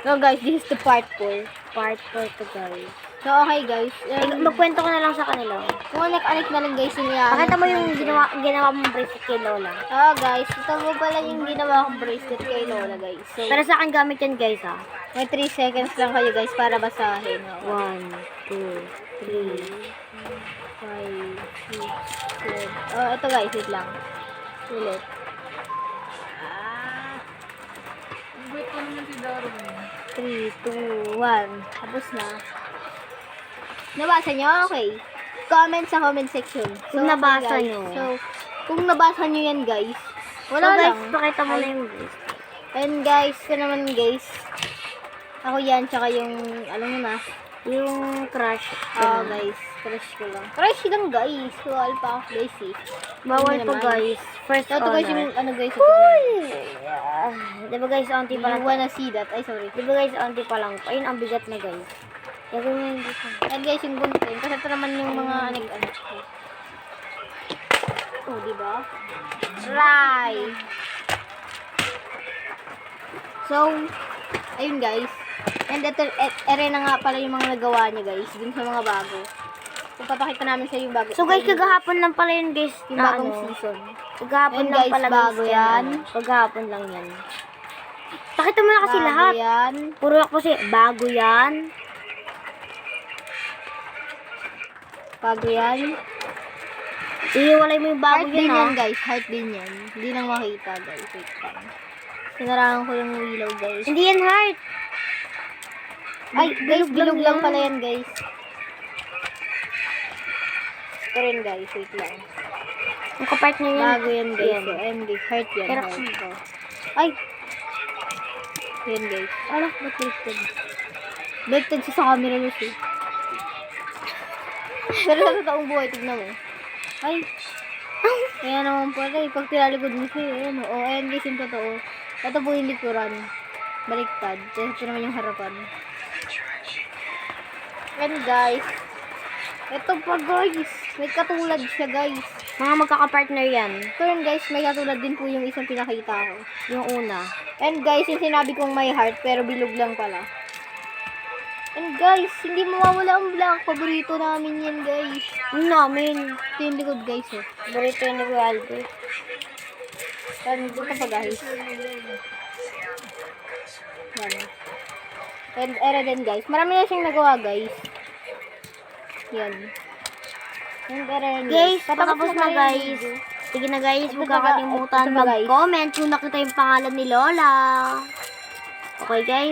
So guys, this is the part 4. Part 4 to guys. So okay guys. Magkwento ko na lang sa kanila. Kung anak-anak na lang guys yung iyan. Pakita mo yung ginawa mong bracelet kay Lola. Guys, ito mo pala yung ginawa kong bracelet kay Lola guys. So, Pero sa akin gamit yan guys ha. may 3 seconds lang kayo guys para basahin. 1, 2, 3. 5, 6, 7. Ito guys, wait lang. Ulit. Wait ko naman si Darwin. 3, 2, 1. Tapos na. Nabasa nyo? Okay. Comment sa comment section. Kung nabasa guys, nyo. So, kung nabasa nyo yan guys, wala So guys, lang. pakita mo na yung bracelet. And guys, ito naman guys. Ako yan, tsaka yung, alam mo na. Yung crush. Guys, crush ko lang. Crush lang guys. Wala pa ako guys eh. Bawal Ano po naman? guys. First So, ito guys yung, honor. ano guys. Diba guys, auntie pa You lang. wanna see that? Ay, sorry. Diba guys, auntie pa lang. Ayun, ang bigat na guys. Gagawin mo yung dito. And guys, yung gunting. Kasi ito naman yung mga anak-anak ko. Oh, diba? Right. So, ayun guys. And ito, ere na nga pala yung mga nagawa niya guys. Dun sa mga bago. So, papakita namin sa yung bago. So guys, kagahapon lang pala yun guys. Yung na bagong ano. season. Kagahapon Yan, lang guys, pala bago guys. yan. Kagahapon lang yan. Pakita mo na kasi Bago lahat. yan. Puro ako kasi, bago yan. Bago yan. Iiwalay mo yung bago Heart din yan yan ha. guys. Heart din yan. Hindi lang makita guys. Wait lang. Sinarangan ko yung willow guys. Hindi yan heart. Ay, guys, bilog lang yan. pala yan, guys. Ito rin, guys. Wait lang. Ang kapart niya yan. Bago yan, guys. Yan. So, ayan, guys. Heart yan. Pero Heart. kasi- Oh. Ay! Ayan, guys. Ala, ba't baliktad? Baliktad siya sa camera mo siya. Pero sa totoong buhay, tignan mo. Ay! Ayan naman pala. Pag tinalikod mo siya, ayan. O, ayan, guys, yung totoo. Ito po yung likuran. Baliktad. Ito naman yung harapan. And guys, ito pa guys, may katulad siya guys. Mga magkakapartner yan. Ito rin guys, may katulad din po yung isang pinakita ko. Yung una. And guys, yung sinabi kong may heart, pero bilog lang pala. And guys, hindi mawawala ang black. Paborito namin yan guys. Yung namin. Ito yung likod guys oh. Barito yun ni Kuya Albert. And ito pa guys. Yan. And era din guys. Marami na siyang nagawa guys. Yan. And era din Guys, Patapos patapos na kayo guys. yung video. Sige na guys, Ito huwag pa, kakalimutan ito pa, guys. mag-comment kung nakita yung pangalan ni Lola. Okay guys?